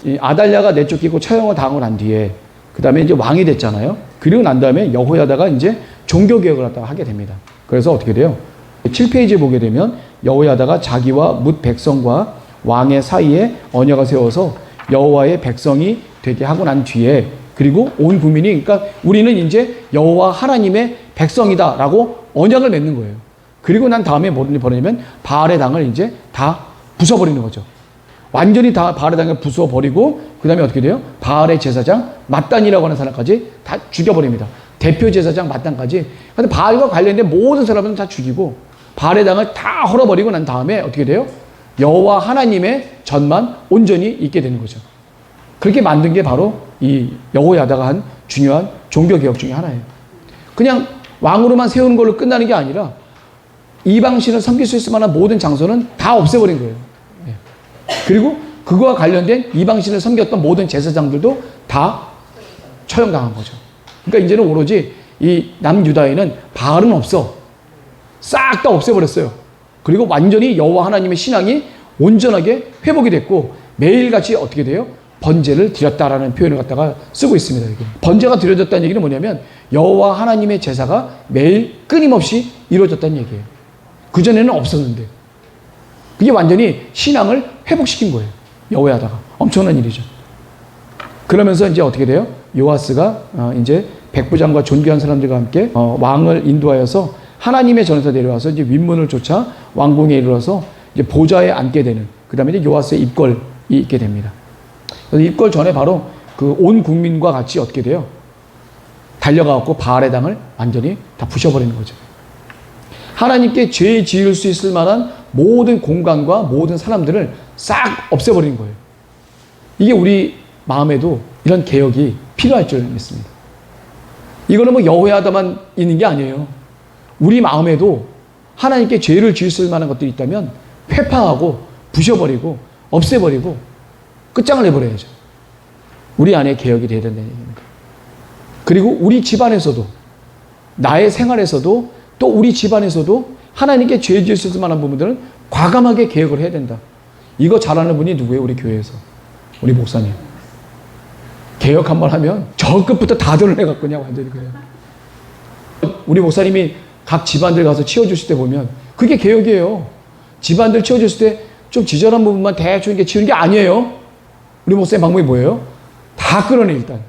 이 아달랴가 내쫓기고 처형을 당하고 난 뒤에 그 다음에 이제 왕이 됐잖아요. 그리고 난 다음에 여호야다가 이제 종교개혁을 갖다가 하게 됩니다. 그래서 어떻게 돼요? 7페이지에 보게 되면 여호야다가 자기와 뭇 백성과 왕의 사이에 언약을 세워서 여호와의 백성이 되게 하고 난 뒤에 그리고 온 국민이 그러니까 우리는 이제 여호와 하나님의 백성이다라고 언약을 맺는 거예요. 그리고 난 다음에 뭐를 벌이냐면 바알의 당을 이제 다 부숴버리는 거죠. 완전히 다 바알의 당을 부숴버리고 그 다음에 어떻게 돼요? 바알의 제사장 mat단이라고 하는 사람까지 다 죽여버립니다. 대표 제사장 mat단까지. 근데 바알과 관련된 모든 사람은 다 죽이고 바알의 당을 다 헐어버리고 난 다음에 어떻게 돼요? 여호와 하나님의 전만 온전히 있게 되는 거죠. 그렇게 만든 게 바로 이 여호야다가 한 중요한 종교개혁 중에 하나예요. 그냥 왕으로만 세우는 걸로 끝나는 게 아니라 이방신을 섬길 수 있을 만한 모든 장소는 다 없애버린 거예요. 그리고 그거와 관련된 이방신을 섬겼던 모든 제사장들도 다 처형당한 거죠. 그러니까 이제는 오로지 이 남유다에는 바알은 없어. 싹 다 없애버렸어요. 그리고 완전히 여호와 하나님의 신앙이 온전하게 회복이 됐고 매일같이 어떻게 돼요? 번제를 드렸다라는 표현을 갖다가 쓰고 있습니다. 이게. 번제가 드려졌다는 얘기는 뭐냐면 여호와 하나님의 제사가 매일 끊임없이 이루어졌다는 얘기예요. 그전에는 없었는데 그게 완전히 신앙을 회복시킨 거예요. 여호야다가. 엄청난 일이죠. 그러면서 이제 어떻게 돼요? 요아스가 이제 백부장과 존귀한 사람들과 함께 왕을 인도하여서 하나님의 전에서 내려와서 이제 윗문을 쫓아 왕궁에 이르러서 이제 보좌에 앉게 되는, 그 다음에 이제 요아스의 입궐이 있게 됩니다. 그래서 입궐 전에 바로 그 온 국민과 같이 어떻게 돼요? 달려가갖고 바알의 당을 완전히 다 부셔버리는 거죠. 하나님께 죄 지을 수 있을 만한 모든 공간과 모든 사람들을 싹 없애버리는 거예요. 이게 우리 마음에도 이런 개혁이 필요할 줄 믿습니다. 이거는 뭐 여호야다만 있는 게 아니에요. 우리 마음에도 하나님께 죄를 지을 만한 것들이 있다면 회파하고 부셔버리고 없애버리고 끝장을 내버려야죠. 우리 안에 개혁이 돼야 된다는 얘기입니다. 그리고 우리 집안에서도, 나의 생활에서도, 또 우리 집안에서도 하나님께 죄 지을 수 있을 만한 부분들은 과감하게 개혁을 해야 된다. 이거 잘하는 분이 누구예요? 우리 교회에서. 우리 목사님. 개혁 한번 하면 저 끝부터 다 드러내갖고 그냥 완전히 그래요. 우리 목사님이 각 집안들 가서 치워주실 때 보면 그게 개혁이에요. 집안들 치워주실 때 좀 지저분한 부분만 대충 이렇게 치우는 게 아니에요. 우리 목사님 방법이 뭐예요? 다 끌어내, 일단.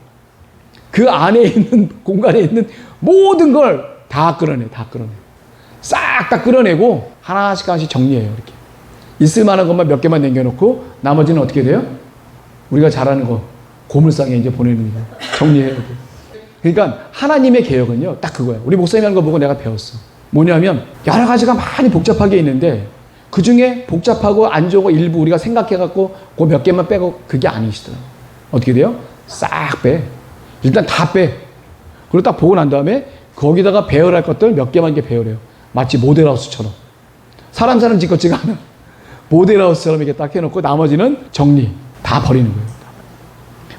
그 안에 있는, 공간에 있는 모든 걸 다 끌어내, 다 끌어내. 싹 다 끌어내고 하나씩 정리해요, 이렇게. 있을 만한 것만 몇 개만 남겨놓고 나머지는 어떻게 돼요? 우리가 잘하는 거, 고물상에 이제 보내는 거. 정리해요. 그러니까 하나님의 개혁은요, 딱 그거예요. 우리 목사님 하는 거 보고 내가 배웠어. 뭐냐면, 여러 가지가 많이 복잡하게 있는데, 그 중에 복잡하고 안 좋은 거 일부 우리가 생각해갖고, 그 몇 개만 빼고, 그게 아니시더라고요. 어떻게 돼요? 싹 빼. 일단 다 빼. 그리고 딱 보고 난 다음에, 거기다가 배열할 것들 몇 개만 이렇게 배열해요. 마치 모델하우스처럼. 사람 짓 것지가 않아. 모델하우스처럼 이렇게 딱 해놓고, 나머지는 정리. 다 버리는 거예요.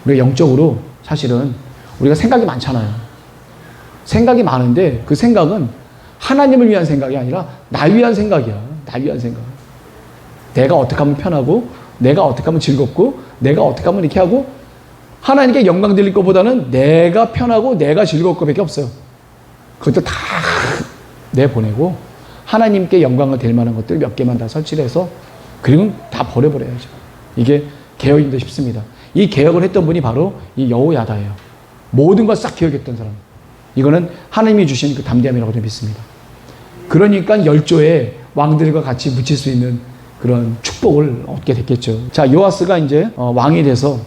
우리가 영적으로 사실은 우리가 생각이 많잖아요. 생각이 많은데 그 생각은 하나님을 위한 생각이 아니라 날 위한 생각이야. 날 위한 생각. 내가 어떻게 하면 편하고, 내가 어떻게 하면 즐겁고, 내가 어떻게 하면 이렇게 하고, 하나님께 영광 드릴 것보다는 내가 편하고 내가 즐거울 것밖에 없어요. 그것도 다 내보내고 하나님께 영광을 될 만한 것들 몇 개만 다 설치를 해서 그리고 다 버려버려야죠. 이게 개혁인데 싶습니다. 이 개혁을 했던 분이 바로 이 여호야다예요. 모든 걸 싹 개혁했던 사람. 이거는 하나님이 주신 그 담대함이라고 좀 믿습니다. 그러니까 열조의 왕들과 같이 묻힐 수 있는 그런 축복을 얻게 됐겠죠. 자, 요아스가 이제 왕이 돼서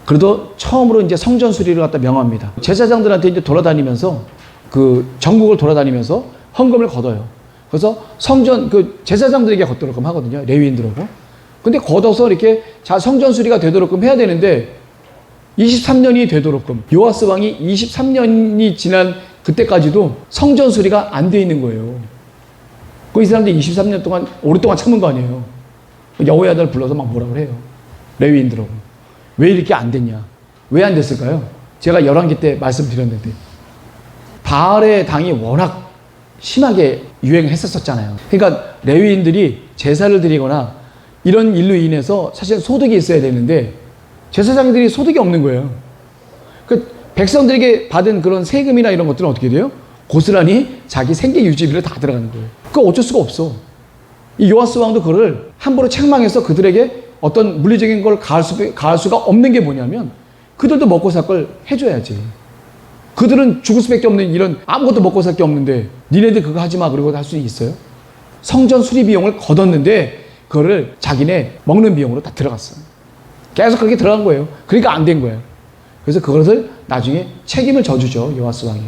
그래도 처음으로 이제 성전 수리를 갖다 명합니다. 제사장들한테 이제 돌아다니면서 그 전국을 돌아다니면서 헌금을 걷어요. 그래서 성전 그 제사장들에게 걷도록끔 하거든요. 레위인들하고. 근데 걷어서 이렇게 자 성전 수리가 되도록끔 해야 되는데 23년이 되도록끔 요아스 왕이 23년이 지난 그때까지도 성전 수리가 안 돼 있는 거예요. 그 이 사람들이 23년 동안 오랫동안 참은 거 아니에요. 여호야다를 불러서 막 뭐라고 해요. 레위인들하고. 왜 이렇게 안 됐냐? 왜 안 됐을까요? 제가 11기 때 말씀드렸는데 바알의 당이 워낙 심하게 유행했었잖아요. 그러니까 레위인들이 제사를 드리거나 이런 일로 인해서 사실 소득이 있어야 되는데 제사장들이 소득이 없는 거예요. 그 백성들에게 받은 그런 세금이나 이런 것들은 어떻게 돼요? 고스란히 자기 생계 유지비로 다 들어가는 거예요. 그거 어쩔 수가 없어. 이 요아스 왕도 그거를 함부로 책망해서 그들에게 어떤 물리적인 걸 가할 수가 없는 게 뭐냐면 그들도 먹고 살 걸 해줘야지. 그들은 죽을 수밖에 없는 이런 아무것도 먹고 살 게 없는데 니네들 그거 하지 마 그러고 할 수 있어요? 성전 수리 비용을 걷었는데 그거를 자기네 먹는 비용으로 다 들어갔어요. 계속 그렇게 들어간 거예요. 그러니까 안 된 거예요. 그래서 그것을 나중에 책임을 져주죠. 요아스 왕이.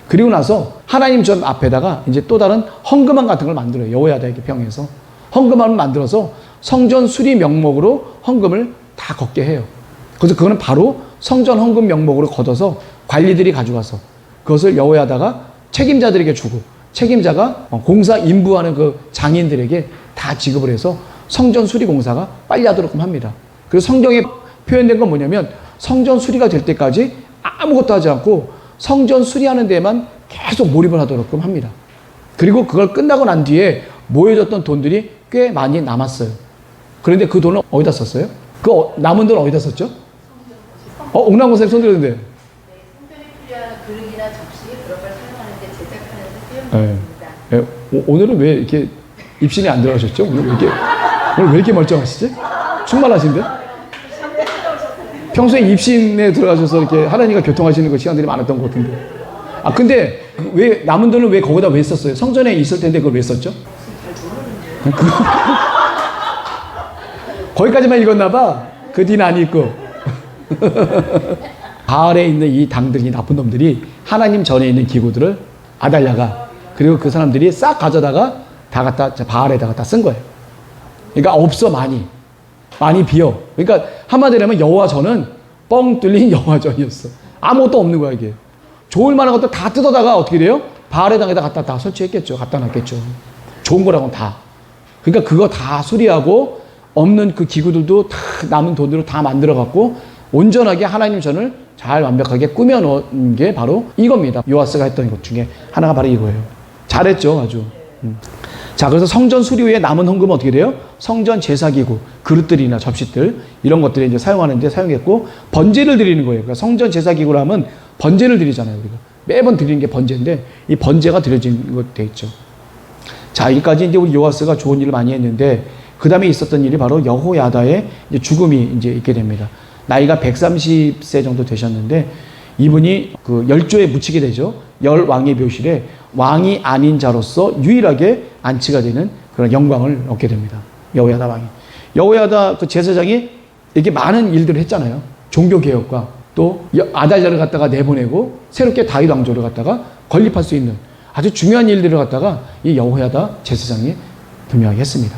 그리고 나서 하나님 전 앞에다가 이제 또 다른 헌금함 같은 걸 만들어요. 여호야다에게 병해서. 헌금함을 만들어서 성전 수리 명목으로 헌금을 다 걷게 해요. 그래서 그거는 바로 성전 헌금 명목으로 걷어서 관리들이 가져가서 그것을 여호야다가 책임자들에게 주고 책임자가 공사 인부하는 그 장인들에게 다 지급을 해서 성전 수리 공사가 빨리 하도록 합니다. 그래서 성경에 표현된 건 뭐냐면 성전 수리가 될 때까지 아무것도 하지 않고 성전 수리하는 데에만 계속 몰입을 하도록 합니다. 그리고 그걸 끝나고 난 뒤에 모여졌던 돈들이 꽤 많이 남았어요. 그런데 그 돈을 어디다 썼어요? 그 남은 돈 어디다 썼죠? 옥남고사님 손 들었는데. 성전에 필요한 그릇이나 접시 그런 걸 사용하는데 제작하는 데 쓰여집니다. 오늘은 왜 이렇게 입신이 안 들어가셨죠? 오늘 왜 이렇게 멀쩡하시지? 충만하신데? 평소에 입신에 들어가셔서 이렇게 하나님과 교통하시는 그 시간들이 많았던 것 같은데. 근데 왜 남은 돈을 왜 거기다 왜 썼어요? 성전에 있을 텐데 그걸 왜 썼죠? 거기까지만 읽었나 봐. 그 뒤는 안 읽고. 바알에 있는 이 당들이 나쁜 놈들이 하나님 전에 있는 기구들을 아달랴가 그리고 그 사람들이 싹 가져다가 다 갖다 바알에다가 다 쓴 거예요. 그러니까 없어 많이 비어. 그러니까 한마디로 하면 여호와전은 뻥 뚫린 여호와전이었어. 아무것도 없는 거야 이게. 좋을 만한 것도 다 뜯어다가 어떻게 돼요? 바알에다가 갖다 다 설치했겠죠. 갖다 놨겠죠. 좋은 거라고는 다. 그러니까 그거 다 수리하고 없는 그 기구들도 다 남은 돈으로 다 만들어갖고 온전하게 하나님 전을 잘 완벽하게 꾸며놓은 게 바로 이겁니다. 요아스가 했던 것 중에 하나가 바로 이거예요. 잘했죠, 아주. 자, 그래서 성전 수리 후에 남은 헌금은 어떻게 돼요? 성전 제사기구, 그릇들이나 접시들 이런 것들을 이제 사용하는데 사용했고 번제를 드리는 거예요. 그러니까 성전 제사기구라 하면 번제를 드리잖아요, 우리가. 매번 드리는 게 번제인데 이 번제가 드려진 것 돼 있죠. 자, 여기까지 이제 우리 요아스가 좋은 일을 많이 했는데 그 다음에 있었던 일이 바로 여호야다의 이제 죽음이 이제 있게 됩니다. 나이가 130세 정도 되셨는데 이분이 그 열조에 묻히게 되죠. 열 왕의 묘실에 왕이 아닌 자로서 유일하게 안치가 되는 그런 영광을 얻게 됩니다. 여호야다 왕이. 여호야다 그 제사장이 이렇게 많은 일들을 했잖아요. 종교 개혁과 또 아달랴를 갖다가 내보내고 새롭게 다윗 왕조를 갖다가 건립할 수 있는 아주 중요한 일들을 갖다가 이 여호야다 제사장이 분명히 했습니다.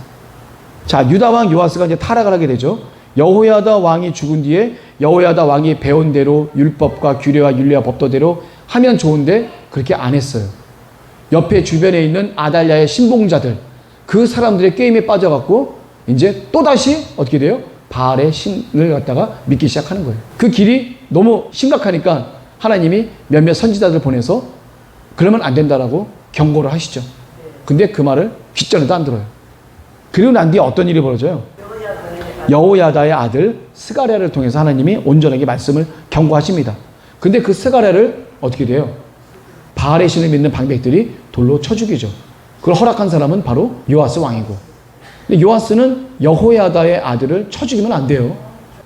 자, 유다 왕 요아스가 이제 타락을 하게 되죠. 여호야다 왕이 죽은 뒤에 여호야다 왕이 배운 대로 율법과 규례와 윤리와 법도대로 하면 좋은데 그렇게 안 했어요. 옆에 주변에 있는 아달랴의 신봉자들 그 사람들의 게임에 빠져갖고 이제 또다시 어떻게 돼요? 바알의 신을 갖다가 믿기 시작하는 거예요. 그 길이 너무 심각하니까 하나님이 몇몇 선지자들 보내서 그러면 안 된다라고 경고를 하시죠. 근데 그 말을 귓전에도 안 들어요. 그리고 난 뒤에 어떤 일이 벌어져요? 여호야다의 아들 스가랴를 통해서 하나님이 온전하게 말씀을 경고하십니다. 근데 그 스가랴를 어떻게 돼요? 바알의 신을 믿는 방백들이 돌로 쳐 죽이죠. 그걸 허락한 사람은 바로 요아스 왕이고. 근데 요아스는 여호야다의 아들을 쳐 죽이면 안 돼요.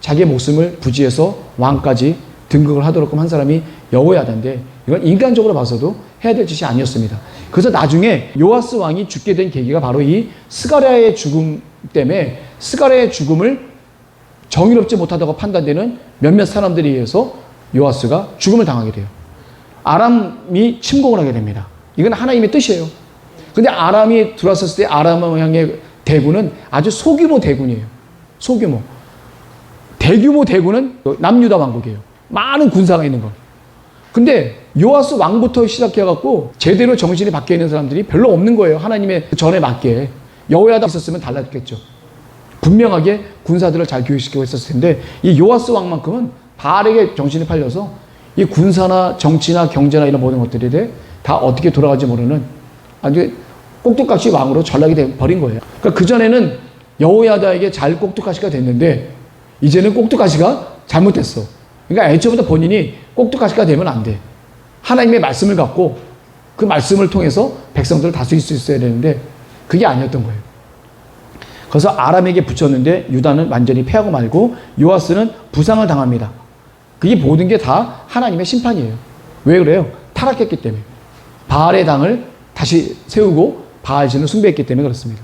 자기의 목숨을 부지해서 왕까지 등극을 하도록 한 사람이 여호야다인데 이건 인간적으로 봐서도 해야 될 짓이 아니었습니다. 그래서 나중에 요아스 왕이 죽게 된 계기가 바로 이 스가랴의 죽음 때문에 스가랴의 죽음을 정의롭지 못하다고 판단되는 몇몇 사람들에 의해서 요아스가 죽음을 당하게 돼요. 아람이 침공을 하게 됩니다. 이건 하나님의 뜻이에요. 근데 아람이 들어왔을 때 아람의 대군은 아주 소규모 대군이에요. 소규모. 대규모 대군은 남유다 왕국이에요. 많은 군사가 있는 거. 근데 요아스 왕부터 시작해갖고 제대로 정신이 바뀌어 있는 사람들이 별로 없는 거예요. 하나님의 전에 맞게. 여호야다 있었으면 달랐겠죠. 분명하게 군사들을 잘 교육시키고 있었을 텐데 이 요아스 왕만큼은 바알에게 정신이 팔려서 이 군사나 정치나 경제나 이런 모든 것들에 대해 다 어떻게 돌아갈지 모르는 아주 꼭두각시 왕으로 전락이 돼버린 거예요. 그러니까 그전에는 여호야다에게 잘 꼭두각시가 됐는데 이제는 꼭두각시가 잘못됐어. 그러니까 애초부터 본인이 꼭두각시가 되면 안 돼. 하나님의 말씀을 갖고 그 말씀을 통해서 백성들을 다스릴 수 있어야 되는데 그게 아니었던 거예요. 그래서 아람에게 붙였는데 유다는 완전히 패하고 말고 요아스는 부상을 당합니다. 그게 모든 게 다 하나님의 심판이에요. 왜 그래요? 타락했기 때문에. 바알의 당을 다시 세우고 바알신을 숭배했기 때문에 그렇습니다.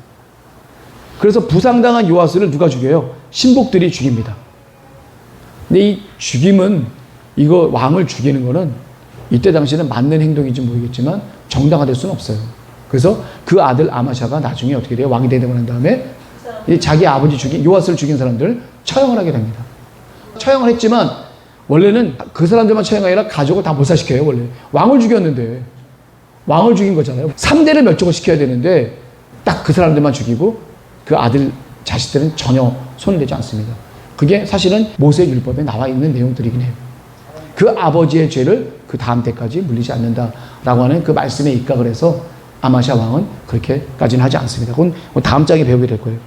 그래서 부상당한 요아스를 누가 죽여요? 신복들이 죽입니다. 근데 이 죽임은 이거 왕을 죽이는 거는 이때 당시에는 맞는 행동인지 모르겠지만 정당화될 수는 없어요. 그래서 그 아들 아마샤가 나중에 어떻게 돼요? 왕이 되고 난 다음에 자기 아버지 죽인 요아스를 죽인 사람들을 처형을 하게 됩니다. 처형을 했지만 원래는 그 사람들만 처형이 아니라 가족을 다 몰살시켜요. 원래 왕을 죽였는데 왕을 죽인 거잖아요. 3대를 멸종을 시켜야 되는데 딱 그 사람들만 죽이고 그 아들 자식들은 전혀 손을 대지 않습니다. 그게 사실은 모세 율법에 나와 있는 내용들이긴 해요. 그 아버지의 죄를 그 다음 때까지 물리지 않는다라고 하는 그 말씀에 입각을 해서 아마샤 왕은 그렇게까지는 하지 않습니다. 그건 다음 장에 배우게 될 거예요.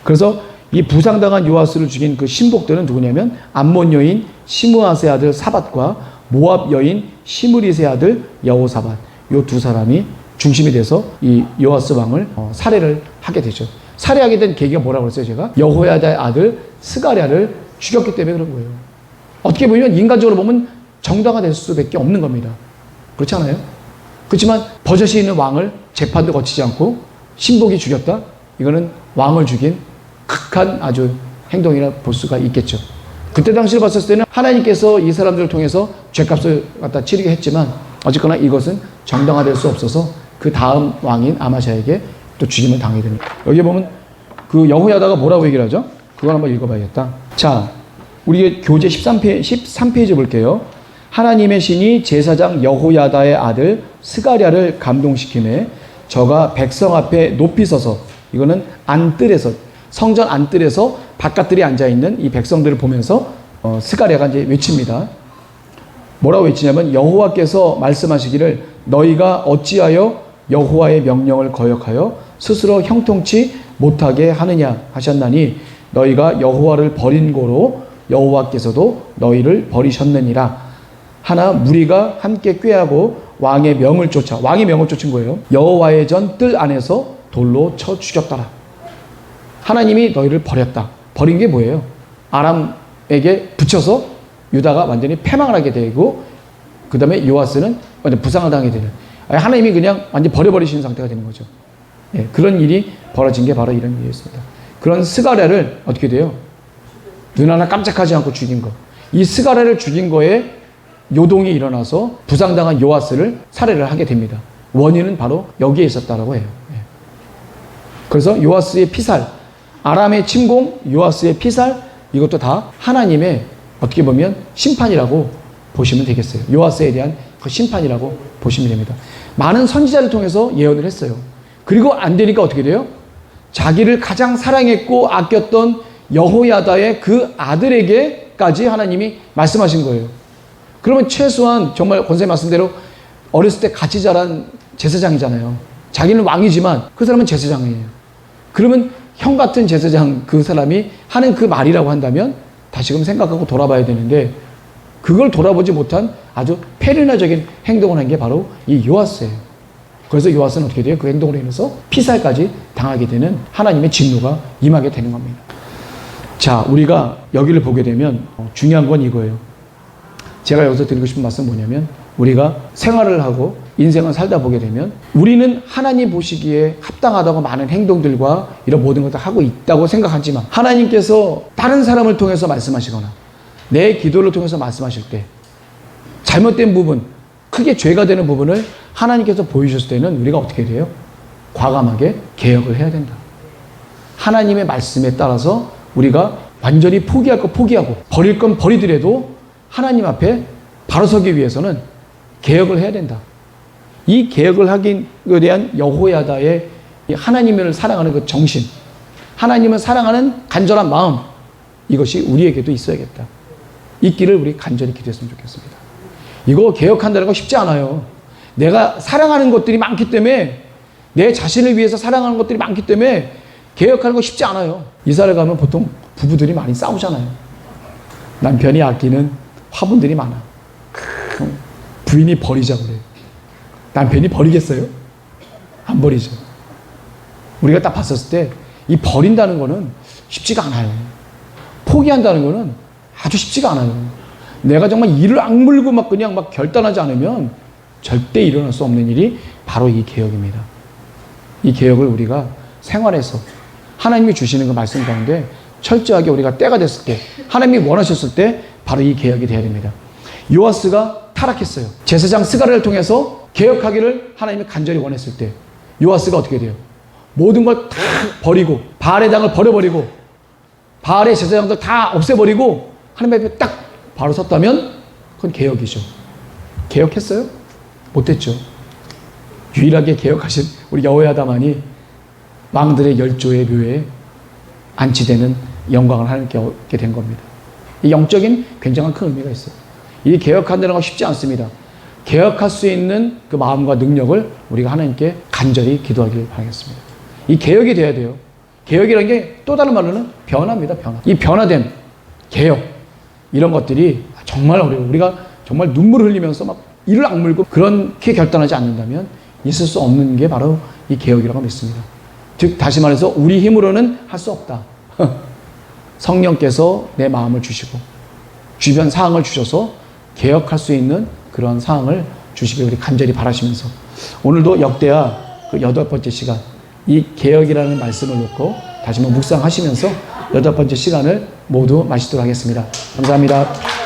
그래서 이 부상당한 요아스를 죽인 그 신복들은 누구냐면 암몬 여인 시므아스의 아들 사밧과 모압 여인 시므리스의 아들 여호사밧, 요 두 사람이 중심이 돼서 이 요아스 왕을 살해를 하게 되죠. 살해하게 된 계기가 뭐라고 그랬어요? 제가 여호야다의 아들 스가랴를 죽였기 때문에 그런 거예요. 어떻게 보면 인간적으로 보면 정당화될 수밖에 없는 겁니다. 그렇지 않아요? 그렇지만 버젓이 있는 왕을 재판도 거치지 않고 신복이 죽였다? 이거는 왕을 죽인 극한 아주 행동이라 볼 수가 있겠죠. 그때 당시를 봤을 때는 하나님께서 이 사람들을 통해서 죄값을 갖다 치르게 했지만 어쨌거나 이것은 정당화될 수 없어서 그 다음 왕인 아마샤에게 또 죽임을 당하게 됩니다. 여기 보면 그 여호야다가 뭐라고 얘기를 하죠? 그걸 한번 읽어봐야겠다. 자, 우리 교재 13페이지 볼게요. 하나님의 신이 제사장 여호야다의 아들 스가랴를 감동시키매 저가 백성 앞에 높이 서서, 이거는 안뜰에서, 성전 안뜰에서 바깥들이 앉아있는 이 백성들을 보면서 스가랴가 이제 외칩니다. 뭐라고 외치냐면 여호와께서 말씀하시기를 너희가 어찌하여 여호와의 명령을 거역하여 스스로 형통치 못하게 하느냐 하셨나니 너희가 여호와를 버린 고로 여호와께서도 너희를 버리셨느니라. 하나 무리가 함께 꾀하고 왕의 명을 쫓아, 왕의 명을 쫓은 거예요. 여호와의 전 뜰 안에서 돌로 쳐 죽였더라. 하나님이 너희를 버렸다. 버린 게 뭐예요? 아람에게 붙여서 유다가 완전히 패망을 하게 되고 그 다음에 요아스는 완전 부상을 당하게 되는, 하나님이 그냥 완전 버려버리시는 상태가 되는 거죠. 예, 그런 일이 벌어진 게 바로 이런 일이었습니다. 그런 스가랴를 어떻게 돼요? 눈 하나 깜짝하지 않고 죽인 거. 이 스가랴를 죽인 거에 요동이 일어나서 부상당한 요아스를 살해를 하게 됩니다. 원인은 바로 여기에 있었다라고 해요. 예. 그래서 요아스의 피살, 아람의 침공, 요아스의 피살, 이것도 다 하나님의 어떻게 보면 심판이라고 보시면 되겠어요. 요아스에 대한 그 심판이라고 보시면 됩니다. 많은 선지자를 통해서 예언을 했어요. 그리고 안 되니까 어떻게 돼요? 자기를 가장 사랑했고 아꼈던 여호야다의 그 아들에게까지 하나님이 말씀하신 거예요. 그러면 최소한 정말 권사님 말씀대로 어렸을 때 같이 자란 제사장이잖아요. 자기는 왕이지만 그 사람은 제사장이에요. 그러면 형 같은 제사장 그 사람이 하는 그 말이라고 한다면 다시금 생각하고 돌아봐야 되는데 그걸 돌아보지 못한 아주 페르나적인 행동을 한 게 바로 이 요아스예요. 그래서 요아스는 어떻게 돼요? 그 행동으로 인해서 피살까지 당하게 되는 하나님의 진노가 임하게 되는 겁니다. 자, 우리가 여기를 보게 되면 중요한 건 이거예요. 제가 여기서 드리고 싶은 말씀은 뭐냐면 우리가 생활을 하고 인생을 살다 보게 되면 우리는 하나님 보시기에 합당하다고 많은 행동들과 이런 모든 것을 하고 있다고 생각하지만 하나님께서 다른 사람을 통해서 말씀하시거나 내 기도를 통해서 말씀하실 때 잘못된 부분, 크게 죄가 되는 부분을 하나님께서 보여주셨을 때는 우리가 어떻게 돼요? 과감하게 개혁을 해야 된다. 하나님의 말씀에 따라서 우리가 완전히 포기할 거 포기하고 버릴 건 버리더라도 하나님 앞에 바로 서기 위해서는 개혁을 해야 된다. 이 개혁을 하기에 대한 여호야다의 하나님을 사랑하는 그 정신, 하나님을 사랑하는 간절한 마음, 이것이 우리에게도 있어야겠다. 있기를 우리 간절히 기도했으면 좋겠습니다. 이거 개혁한다는 거 쉽지 않아요. 내가 사랑하는 것들이 많기 때문에, 내 자신을 위해서 사랑하는 것들이 많기 때문에 개혁하는 거 쉽지 않아요. 이사를 가면 보통 부부들이 많이 싸우잖아요. 남편이 아끼는 화분들이 많아. 부인이 버리자고 그래요. 남편이 버리겠어요? 안 버리죠. 우리가 딱 봤었을 때 이 버린다는 거는 쉽지가 않아요. 포기한다는 거는 아주 쉽지가 않아요. 내가 정말 이를 악물고 막 그냥 막 결단하지 않으면 절대 일어날 수 없는 일이 바로 이 개혁입니다. 이 개혁을 우리가 생활에서 하나님이 주시는 그 말씀 가운데 철저하게 우리가 때가 됐을 때, 하나님이 원하셨을 때 바로 이 개혁이 돼야 됩니다. 요아스가 타락했어요. 제사장 스가랴를 통해서 개혁하기를 하나님이 간절히 원했을 때 요아스가 어떻게 돼요? 모든 걸 다 버리고 바알의 당을 버려버리고 바알의 제사장들 다 없애버리고 하나님 앞에 딱 바로 섰다면 그건 개혁이죠. 개혁했어요? 못했죠. 유일하게 개혁하신 우리 여호야다만이 왕들의 열조의 묘에 안치되는 영광을 하나님께 얻게 된 겁니다. 이 영적인 굉장한 큰 의미가 있어요. 이 개혁한다는 건 쉽지 않습니다. 개혁할 수 있는 그 마음과 능력을 우리가 하나님께 간절히 기도하길 바라겠습니다. 이 개혁이 돼야 돼요. 개혁이라는 게 또 다른 말로는 변화입니다. 변화. 이 변화된 개혁 이런 것들이 정말 어려워요. 우리가 정말 눈물을 흘리면서 막 이를 악물고 그렇게 결단하지 않는다면 있을 수 없는 게 바로 이 개혁이라고 믿습니다. 즉 다시 말해서 우리 힘으로는 할 수 없다. 성령께서 내 마음을 주시고 주변 상황을 주셔서 개혁할 수 있는 그런 상황을 주시길 우리 간절히 바라시면서 오늘도 역대하 그 8번째 시간 이 개혁이라는 말씀을 놓고 다시 한번 묵상하시면서 8번째 시간을 모두 마치도록 하겠습니다. 감사합니다.